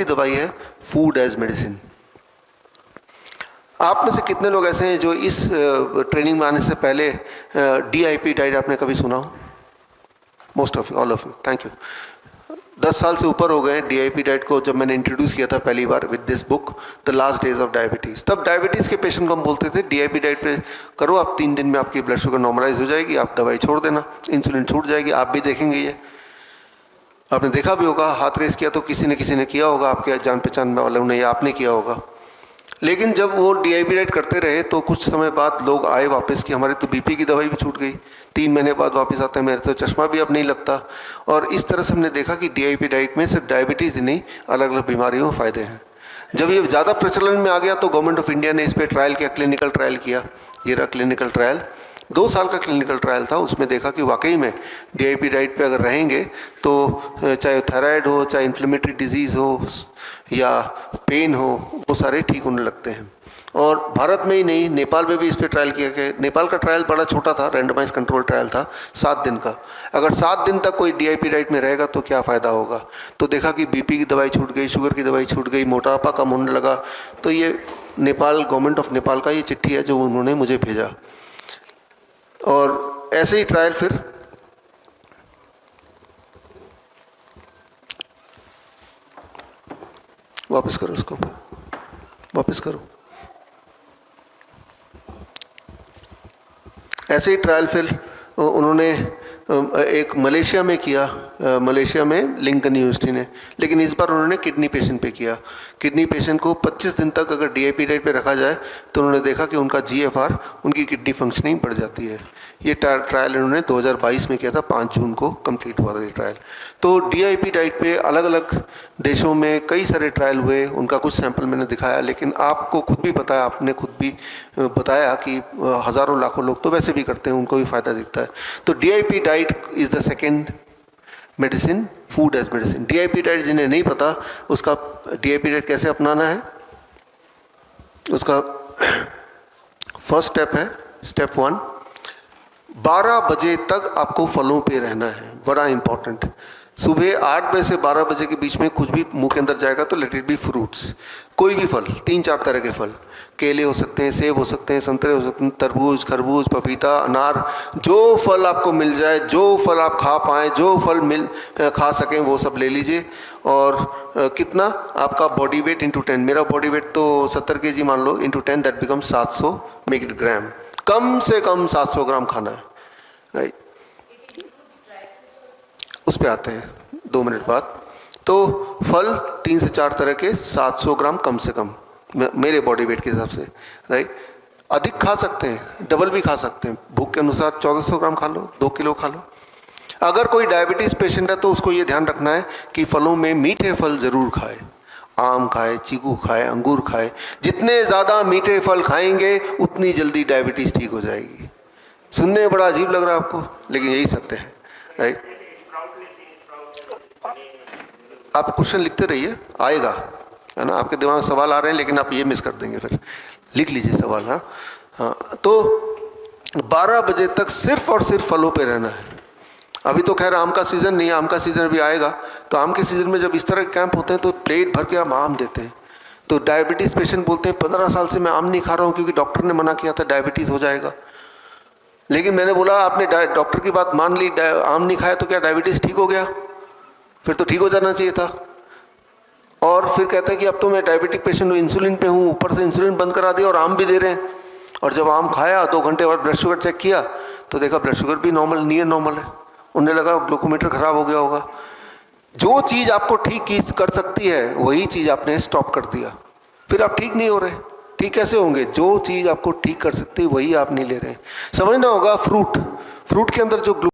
दूसरी दवाई है फूड एज मेडिसिन। आप में से कितने लोग ऐसे हैं जो इस ट्रेनिंग में आने से पहले DIP डाइट आपने कभी सुना हो? Most of you, all of you, thank you. 10 साल से ऊपर हो गए DIP डाइट को जब मैंने इंट्रोड्यूस किया था पहली बार with this book The Last Days of Diabetes. तब डायबिटीज़ के पेशेंट को हम बोलते थे DIP डाइट पे करो, आप 3 दिन में आपकी ब्लड शुगर नॉर्मलाइज हो जाएगी, आप दवाई छोड़ देना, इंसुलिन छूट जाएगी। आप भी देखेंगे ये, आपने देखा भी होगा, हाथ रेस किया तो किसी ने किया होगा, आपके जान पहचान वालों ने, या आपने किया होगा। लेकिन जब वो DIP डाइट करते रहे तो कुछ समय बाद लोग आए वापस कि हमारे तो BP की दवाई भी छूट गई। 3 महीने बाद वापस आते हैं, मेरे तो चश्मा भी अब नहीं लगता। और इस तरह से हमने देखा कि DIP डाइट में सिर्फ डायबिटीज़ ही नहीं, अलग अलग बीमारियों में फ़ायदे हैं। जब ये ज़्यादा प्रचलन में आ गया तो गवर्नमेंट ऑफ इंडिया ने इस पर ट्रायल किया, क्लिनिकल ट्रायल किया। ये रहा क्लिनिकल ट्रायल, 2 साल का क्लिनिकल ट्रायल था। उसमें देखा कि वाकई में DIP डाइट पे अगर रहेंगे तो चाहे थायराइड हो, चाहे इन्फ्लेमेटरी डिजीज़ हो या पेन हो, वो सारे ठीक होने लगते हैं। और भारत में ही नहीं, नेपाल में भी इस पर ट्रायल किया गया। नेपाल का ट्रायल बड़ा छोटा था, रैंडमाइज कंट्रोल ट्रायल था 7 दिन का। अगर 7 दिन तक कोई DIP डाइट में रहेगा तो क्या फ़ायदा होगा? तो देखा कि BP की दवाई छूट गई, शुगर की दवाई छूट गई, मोटापा कम होने लगा। तो ये नेपाल, गवर्नमेंट ऑफ नेपाल का ये चिट्ठी है जो उन्होंने मुझे भेजा। और ऐसे ही ट्रायल फिर वापस करो, उसको वापस करो। ऐसे ही ट्रायल फिर उन्होंने एक मलेशिया में किया, मलेशिया में लिंकन यूनिवर्सिटी ने, लेकिन इस बार उन्होंने किडनी पेशेंट पे किया। किडनी पेशेंट को 25 दिन तक अगर DIP डाइट पे रखा जाए तो उन्होंने देखा कि उनका GFR, उनकी किडनी फंक्शनिंग बढ़ जाती है। ये ट्रायल इन्होंने 2022 में किया था, 5 जून को कंप्लीट हुआ था ये ट्रायल। तो DIP डाइट पे अलग अलग देशों में कई सारे ट्रायल हुए, उनका कुछ सैंपल मैंने दिखाया। लेकिन आपको खुद भी पता है, आपने खुद भी बताया कि हज़ारों लाखों लोग तो वैसे भी करते हैं, उनको भी फ़ायदा दिखता है। तो DIP diet is the second medicine, food as medicine. DIP diet जिन्हें नहीं पता, उसका DIP डाइट कैसे अपनाना है, उसका फर्स्ट स्टेप है, स्टेप 1, 12 बजे तक आपको फलों पे रहना है। बड़ा इंपॉर्टेंट। सुबह 8 बजे से 12 बजे के बीच में कुछ भी मुंह के अंदर जाएगा तो लेट इट बी फ्रूट्स, कोई भी फल, 3-4 तरह के फल। केले हो सकते हैं, सेब हो सकते हैं, संतरे हो सकते हैं, तरबूज, खरबूज, पपीता, अनार, जो फल आपको मिल जाए, जो फल आप खा पाएँ, जो फल खा सकें वो सब ले लीजिए। और कितना आपका बॉडी वेट इंटू 10, मेरा बॉडी वेट तो 70 kg मान लो, into 10 that become 700 make it gram. कम से कम 700 ग्राम खाना है, राइट। उस पे आते हैं 2 मिनट बाद। तो फल 3 से 4 तरह के, 700 ग्राम कम से कम मेरे बॉडी वेट के हिसाब से, राइट। अधिक खा सकते हैं, डबल भी खा सकते हैं, भूख के अनुसार 1400 ग्राम खा लो, 2 किलो खा लो। अगर कोई डायबिटीज़ पेशेंट है तो उसको ये ध्यान रखना है कि फलों में मीठे फल ज़रूर खाए, आम खाए, चीकू खाए, अंगूर खाए। जितने ज़्यादा मीठे फल खाएंगे उतनी जल्दी डायबिटीज़ ठीक हो जाएगी। सुनने में बड़ा अजीब लग रहा है आपको, लेकिन यही सत्य है, राइट। आप क्वेश्चन लिखते रहिए, आएगा, है ना। आपके दिमाग में सवाल आ रहे हैं लेकिन आप ये मिस कर देंगे, फिर लिख लीजिए सवाल। हाँ, तो 12 बजे तक सिर्फ और सिर्फ फलों पे रहना है। अभी तो खैर आम का सीज़न नहीं है, आम का सीज़न अभी आएगा। तो आम के सीज़न में जब इस तरह के कैंप होते हैं तो प्लेट भर के हम आम देते हैं। तो डायबिटीज़ पेशेंट बोलते हैं 15 साल से मैं आम नहीं खा रहा हूँ क्योंकि डॉक्टर ने मना किया था डायबिटीज़ हो जाएगा। लेकिन मैंने बोला आपने डॉक्टर की बात मान ली, आम नहीं खाया तो क्या डायबिटीज़ ठीक हो गया? फिर तो ठीक हो जाना चाहिए था। और फिर कहते हैं कि अब तो मैं डायबिटिक पेशेंट हूँ, इंसुलिन पे हूँ, ऊपर से इंसुलिन बंद करा दिया और आम भी दे रहे हैं। और जब आम खाया 2 घंटे बाद ब्लड शुगर चेक किया तो देखा ब्लड शुगर भी नॉर्मल, नियर नॉर्मल है। उन्हें लगा ग्लूकोमीटर खराब हो गया होगा। जो चीज़ आपको ठीक कर सकती है वही चीज़ आपने स्टॉप कर दिया, फिर आप ठीक नहीं हो रहे। ठीक कैसे होंगे? जो चीज़ आपको ठीक कर सकती है वही आप नहीं ले रहे। समझना होगा, फ्रूट के अंदर जो